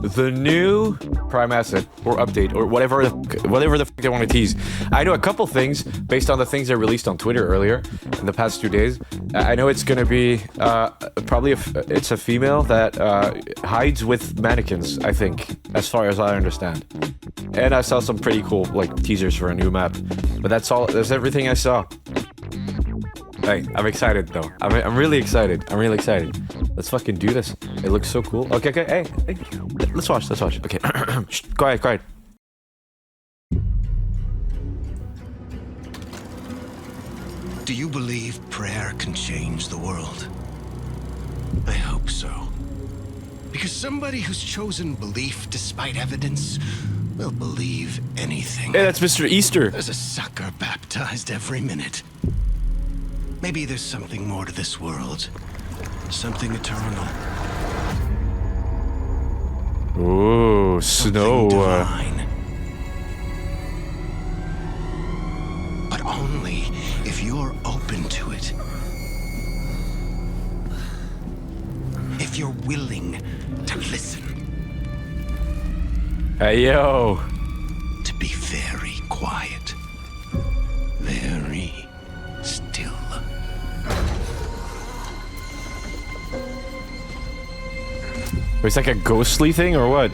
the new Prime asset or update or whatever the fuck they want to tease. I know a couple things based on the things they released on Twitter earlier in the past 2 days. I know it's gonna be probably it's a female that hides with mannequins, I think, as far as I understand. And I saw some pretty cool like teasers for a new map, but that's all. That's everything I saw. Hey, I'm excited though. I'm really excited. I'm really excited. Let's fucking do this. It looks so cool. Okay, okay. Hey. Let's watch. Okay. Shh, quiet. Do you believe prayer can change the world? I hope so. Because somebody who's chosen belief despite evidence will believe anything. Hey, that's Mr. Easter. There's a sucker baptized every minute. Maybe there's something more to this world. Something eternal. Ooh, snow. Divine. But only if you're open to it. If you're willing to listen. Hey, yo. To be very quiet. Very still. It's like a ghostly thing or what?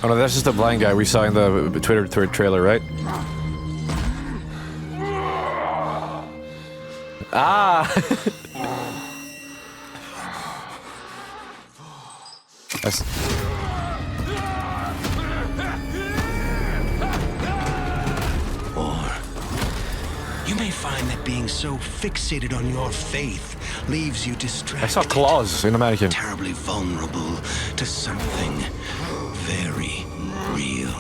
Oh no, that's just the blind guy we saw in the Twitter trailer, right? Ah! That's... You may find that being so fixated on your faith leaves you distracted. I saw claws in the mannequin. Terribly vulnerable to something very real.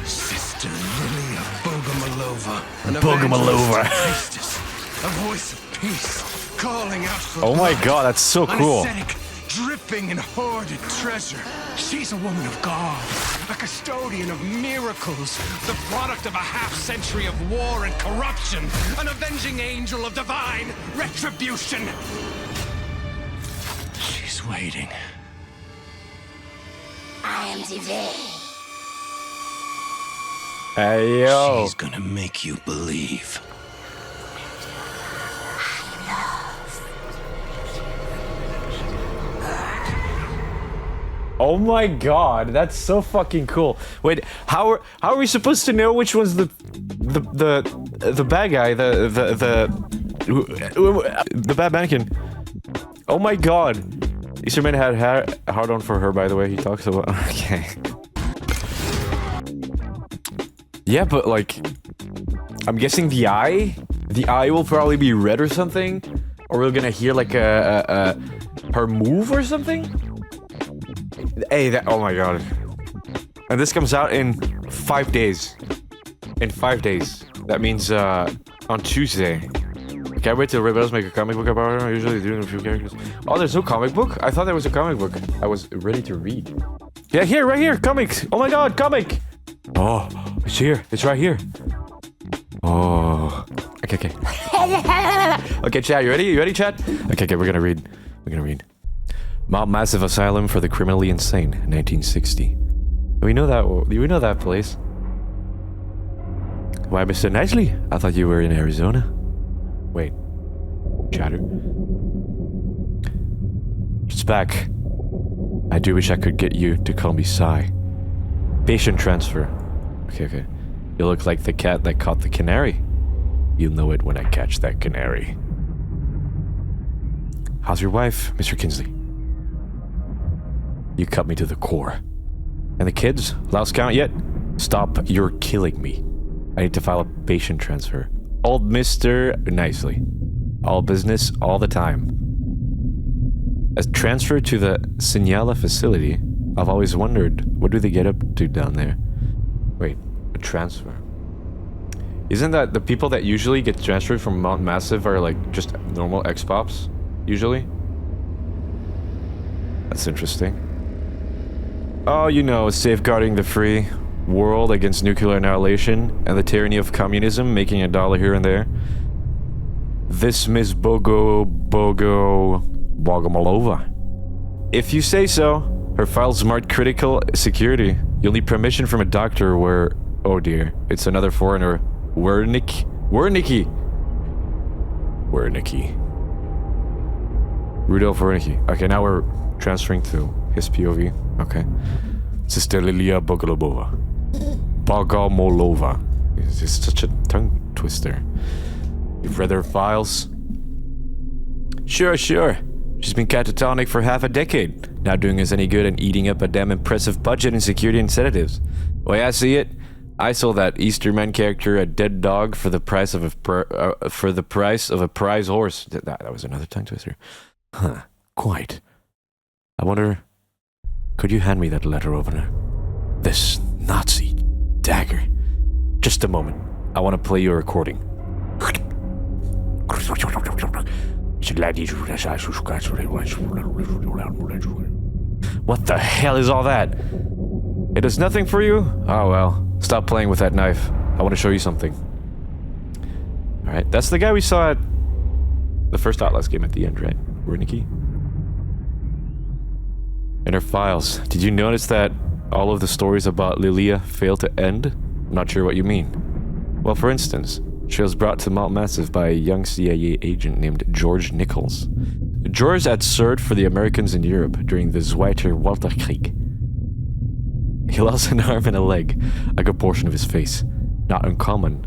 Sister Lilia Bogomolova. A voice of peace, calling out for Oh my blood. god, that's so cool. An ascetic, dripping in hoarded treasure. She's a woman of God, a custodian of miracles, the product of a half-century of war and corruption, an avenging angel of divine retribution. She's waiting. I am today. Hey yo. She's gonna make you believe. Oh my god, that's so fucking cool. Wait, how are we supposed to know which one's the bad guy, the bad mannequin? Oh my god. Easterman had hard on for her, by the way. He talks about okay. Yeah, but like I'm guessing the eye will probably be red or something, or we're gonna hear like her move or something. Hey, oh my god. And this comes out in 5 days. In 5 days. That means on Tuesday. Can't wait till Rebels make a comic book about her. I usually do in a few characters. Oh, there's no comic book? I thought there was a comic book. I was ready to read. Yeah, here, right here, comics. Oh my god, comic. Oh, it's here. It's right here. Oh. Okay. Okay, chat, you ready? You ready, chat? Okay, we're gonna read. Mount Massive Asylum for the Criminally Insane, 1960. We know that place. Why, Mr. Knightley? I thought you were in Arizona. Wait. Chatter. It's back. I do wish I could get you to call me Psy. Patient transfer. Okay. You look like the cat that caught the canary. You'll know it when I catch that canary. How's your wife, Mr. Kinsley? You cut me to the core. And the kids? Lost count yet? Stop, you're killing me. I need to file a patient transfer. Old Mr. Nicely. All business, all the time. As transfer to the Signala facility, I've always wondered, what do they get up to down there? Wait, a transfer. Isn't that the people that usually get transferred from Mount Massive are like just normal X-Pops? usually. That's interesting. Oh, you know, safeguarding the free world against nuclear annihilation and the tyranny of communism, making $1 here and there. This Miss Bogomolova. If you say so. Her files marked critical security. You'll need permission from a doctor where... Oh dear, it's another foreigner. Wernicki. Rudolf Wernicki. Okay, now we're transferring to his POV. Okay. Sister Lilia Bogomolova. This is such a tongue twister. You've read her files? Sure. She's been catatonic for half a decade. Not doing us any good and eating up a damn impressive budget in security and sedatives. The way I see it, I sold that Easterman character a dead dog for the price of a prize horse. That was another tongue twister. Huh. Quite. I wonder, could you hand me that letter opener? This Nazi dagger. Just a moment. I want to play you a recording. What the hell is all that? It does nothing for you? Oh well. Stop playing with that knife. I want to show you something. Alright, that's the guy we saw at the first Outlast game at the end, right? Wernicki? In her files, did you notice that all of the stories about Lilia failed to end? I'm not sure what you mean. Well, for instance, she was brought to Mount Massive by a young CIA agent named George Nichols. George had served for the Americans in Europe during the Zweiter Weltkrieg. He lost an arm and a leg, a good portion of his face, not uncommon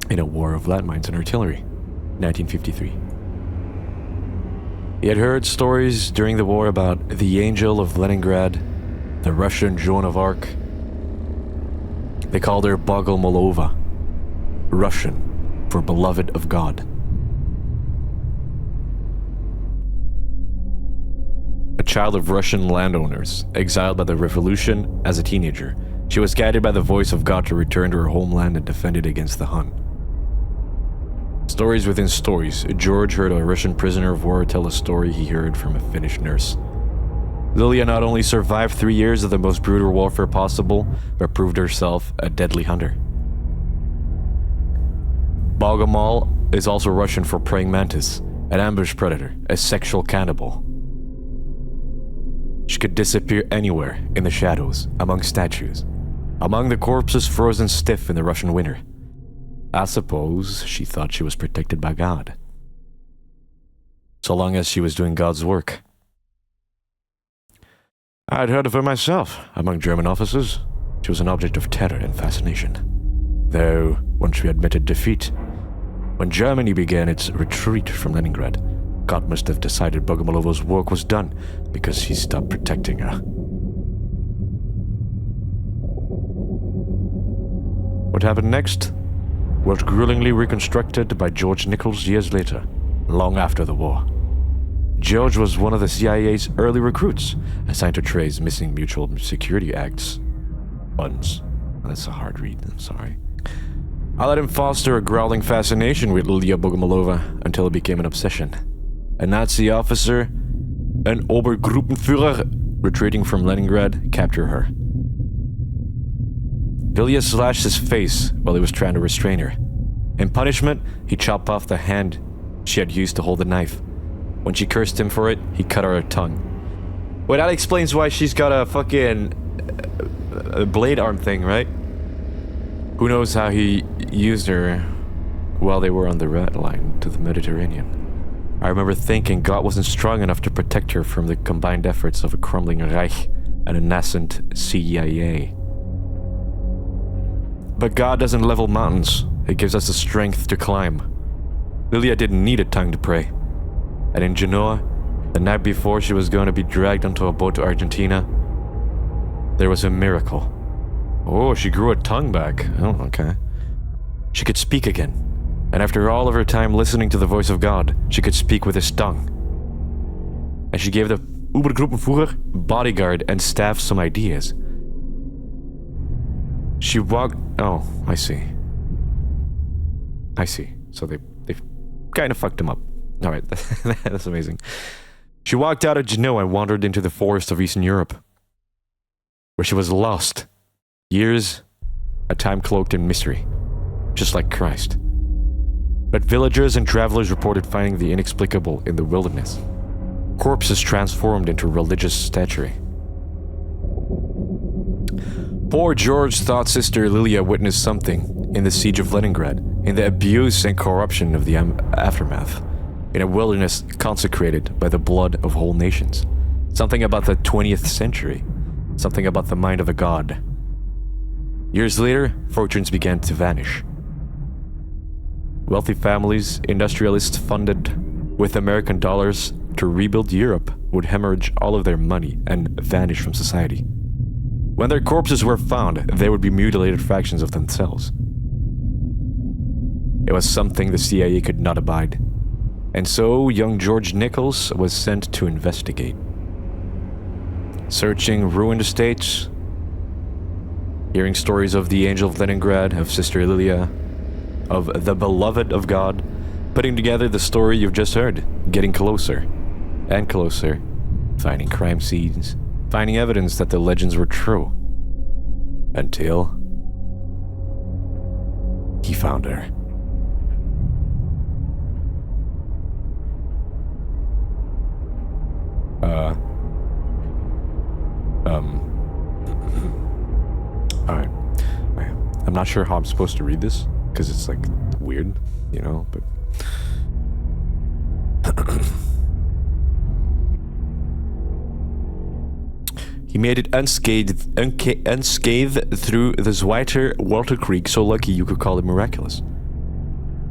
in a war of landmines and artillery, 1953. He had heard stories during the war about the Angel of Leningrad, the Russian Joan of Arc. They called her Bogomolova, Russian for beloved of God. A child of Russian landowners, exiled by the revolution as a teenager, she was guided by the voice of God to return to her homeland and defend it against the Hun. Stories within stories, George heard a Russian prisoner of war tell a story he heard from a Finnish nurse. Lilia not only survived 3 years of the most brutal warfare possible, but proved herself a deadly hunter. Bogomol is also Russian for praying mantis, an ambush predator, a sexual cannibal. She could disappear anywhere in the shadows, among statues, among the corpses frozen stiff in the Russian winter. I suppose she thought she was protected by God, so long as she was doing God's work. I'd heard of her myself among German officers. She was an object of terror and fascination. Though, once we admitted defeat, when Germany began its retreat from Leningrad, God must have decided Bogomolova's work was done because he stopped protecting her. What happened next was gruelingly reconstructed by George Nichols years later, long after the war. George was one of the CIA's early recruits, assigned to trace missing mutual security acts. Funds. That's a hard read, I'm sorry. I let him foster a growling fascination with Lilia Bogomolova until it became an obsession. A Nazi officer, an Obergruppenführer retreating from Leningrad, captured her. Lilia slashed his face while he was trying to restrain her. In punishment, he chopped off the hand she had used to hold the knife. When she cursed him for it, he cut her tongue. Well, that explains why she's got a fucking blade arm thing, right? Who knows how he used her while they were on the red line to the Mediterranean. I remember thinking God wasn't strong enough to protect her from the combined efforts of a crumbling Reich and a nascent CIA. But God doesn't level mountains. He gives us the strength to climb. Lilia didn't need a tongue to pray. And in Genoa, the night before she was going to be dragged onto a boat to Argentina, there was a miracle. Oh, she grew a tongue back. Oh, okay. She could speak again. And after all of her time listening to the voice of God, she could speak with his tongue. And she gave the Obergruppenführer, bodyguard, and staff some ideas. She walked... Oh, I see. So they kind of fucked him up. All right, that's amazing. She walked out of Genoa and wandered into the forest of Eastern Europe, where she was lost. Years, a time cloaked in mystery, just like Christ. But villagers and travelers reported finding the inexplicable in the wilderness. Corpses transformed into religious statuary. Poor George thought Sister Lilia witnessed something in the siege of Leningrad, in the abuse and corruption of the aftermath, in a wilderness consecrated by the blood of whole nations. Something about the 20th century, something about the mind of a god. Years later, fortunes began to vanish. Wealthy families, industrialists funded with American dollars to rebuild Europe, would hemorrhage all of their money and vanish from society. When their corpses were found, they would be mutilated fractions of themselves. It was something the CIA could not abide. And so, young George Nichols was sent to investigate. Searching ruined estates, hearing stories of the Angel of Leningrad, of Sister Lilia, of the Beloved of God, putting together the story you've just heard, getting closer and closer, finding crime scenes, finding evidence that the legends were true. Until he found her. Alright. I'm not sure how I'm supposed to read this, because it's like weird, you know, but he made it unscathed through the Zweiter Walter Creek, so lucky you could call it miraculous.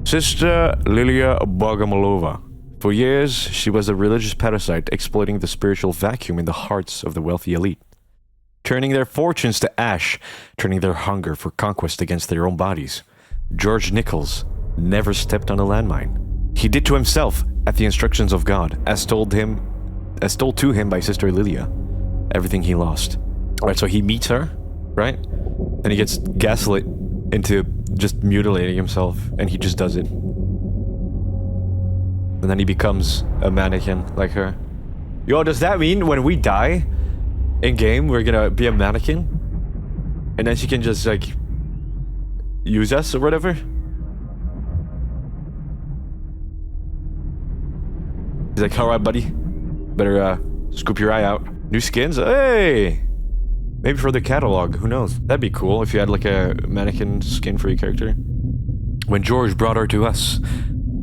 Sister Lilia Bogomolova. For years, she was a religious parasite exploiting the spiritual vacuum in the hearts of the wealthy elite, turning their fortunes to ash, turning their hunger for conquest against their own bodies. George Nichols never stepped on a landmine. He did to himself, at the instructions of God, as told to him by Sister Lilia, everything he lost. Alright, so he meets her, right? And he gets gaslit into just mutilating himself, and he just does it. And then he becomes a mannequin like her. Yo, does that mean when we die in game, we're gonna be a mannequin? And then she can just, like, use us or whatever? He's like, alright, buddy. Better, scoop your eye out. New skins? Hey! Maybe for the catalog, who knows? That'd be cool if you had, like, a mannequin skin for your character. When George brought her to us,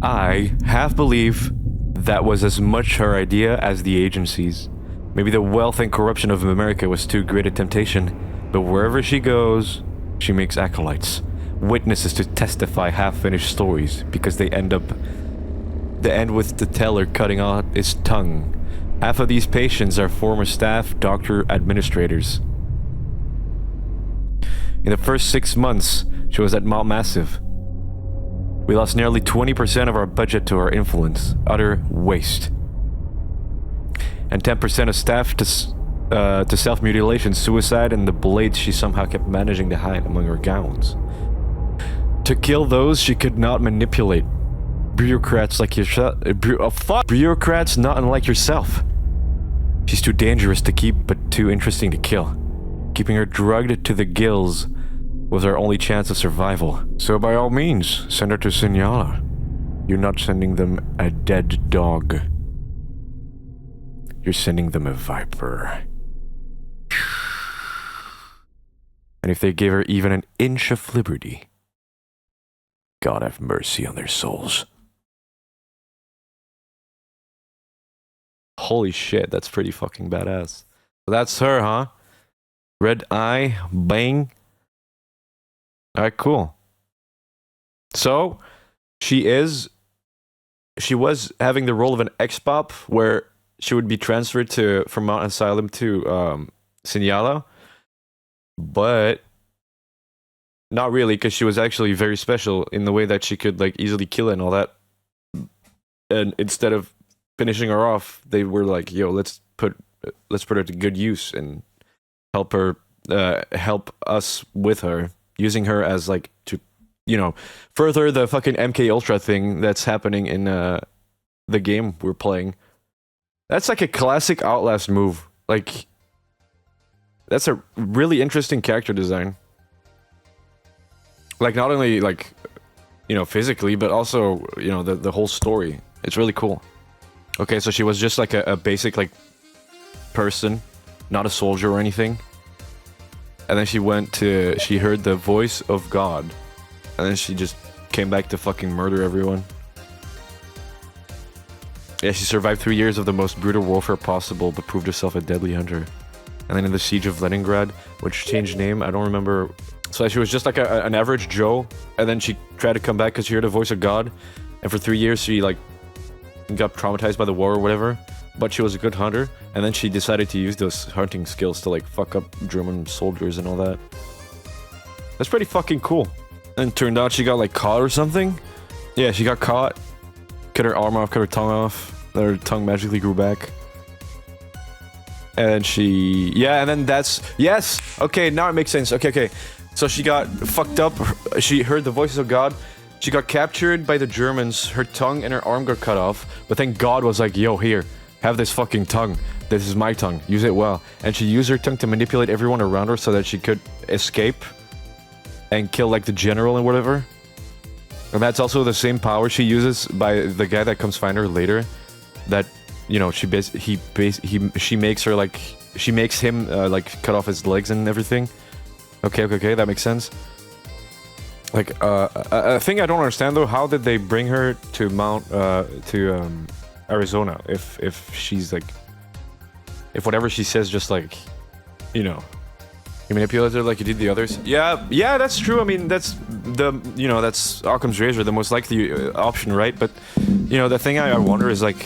I half believe that was as much her idea as the agency's. Maybe the wealth and corruption of America was too great a temptation, but wherever she goes, she makes acolytes, witnesses to testify half-finished stories, because they end with the teller cutting out his tongue. Half of these patients are former staff, doctor, administrators. In the first 6 months, she was at Mount Massive. We lost nearly 20% of our budget to her influence, utter waste. And 10% of staff to self-mutilation, suicide, and the blades she somehow kept managing to hide among her gowns. To kill those she could not manipulate. Bureaucrats like yourself. Bureaucrats not unlike yourself. She's too dangerous to keep, but too interesting to kill. Keeping her drugged to the gills was our only chance of survival. So by all means, send her to Signala. You're not sending them a dead dog. You're sending them a viper. And if they gave her even an inch of liberty, God have mercy on their souls. Holy shit, that's pretty fucking badass. So that's her, huh? Red eye, bang. Alright, cool. So, she was having the role of an ex-pop where she would be transferred from Mount Asylum to Signala, but not really, because she was actually very special in the way that she could, like, easily kill and all that. And instead of finishing her off, they were like, yo, let's put her to good use and help us with her, using her as, like, to, you know, further the fucking MK Ultra thing that's happening in the the game we're playing. That's like a classic Outlast move. Like, that's a really interesting character design. Like, not only, like, you know, physically, but also, you know, the whole story. It's really cool. Okay, so she was just like a basic, like, person, not a soldier or anything. And then she heard the voice of God. And then she just came back to fucking murder everyone. Yeah, she survived 3 years of the most brutal warfare possible, but proved herself a deadly hunter. And then in the Siege of Leningrad, which changed name, I don't remember. So she was just like an average Joe, and then she tried to come back because she heard the voice of God. And for 3 years, she like got traumatized by the war or whatever. But she was a good hunter, and then she decided to use those hunting skills to like fuck up German soldiers and all that. That's pretty fucking cool. And turned out she got like caught or something. Yeah, she got caught. Cut her arm off, cut her tongue off. Then her tongue magically grew back. And she... Yeah, and then that's... Yes! Okay, now it makes sense. Okay. So she got fucked up. She heard the voices of God. She got captured by the Germans. Her tongue and her arm got cut off. But then God was like, yo, here. Have this fucking tongue. This is my tongue. Use it well. And she used her tongue to manipulate everyone around her so that she could escape. And kill, like, the general and whatever. And that's also the same power she uses by the guy that comes find her later. That, you know, she makes her, like... She makes him, like, cut off his legs and everything. Okay, that makes sense. Like, a thing I don't understand, though, how did they bring her to Arizona if she's, like... If whatever she says just, like, you know... You manipulate her like you did the others? Yeah, that's true. I mean, that's that's Occam's razor, the most likely option, right? But, you know, the thing I wonder is, like,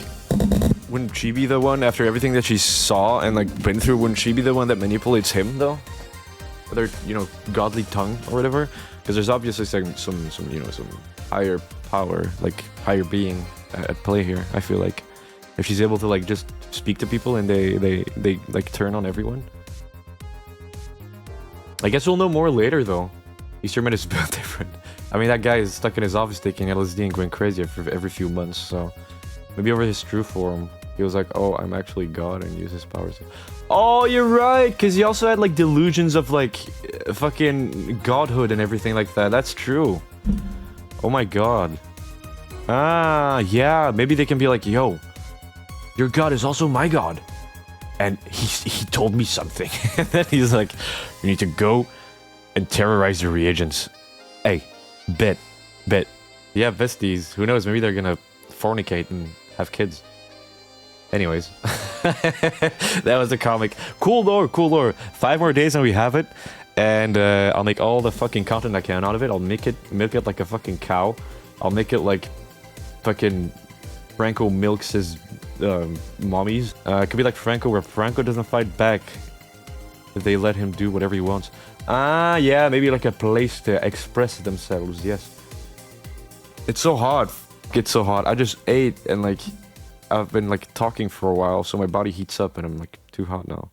wouldn't she be the one, after everything that she saw and, like, been through, wouldn't she be the one that manipulates him, though? With her, you know, godly tongue or whatever? Because there's obviously some higher power, like, higher being at play here, I feel like. If she's able to, like, just speak to people and they like, turn on everyone. I guess we'll know more later, though. Easterman is built different. I mean, that guy is stuck in his office taking LSD and going crazy every few months, so... Maybe over his true form, he was like, oh, I'm actually God, and use his powers. Oh, you're right! Because he also had, like, delusions of, like, fucking godhood and everything like that. That's true. Oh my god. Ah, yeah. Maybe they can be like, yo, your god is also my god. And he told me something. And then he's like, you need to go and terrorize the reagents. Hey, bet. Yeah, besties. Who knows? Maybe they're gonna fornicate and have kids. Anyways. That was the comic. Cool lore. 5 more days and we have it. And I'll make all the fucking content I can out of it. I'll milk it like a fucking cow. I'll make it like fucking Franco milks his mommies. It could be like Franco, where Franco doesn't fight back if they let him do whatever he wants. Ah, yeah, maybe like a place to express themselves, yes. It's so hot. It's so hot. I just ate and like I've been like talking for a while, so my body heats up and I'm like too hot now.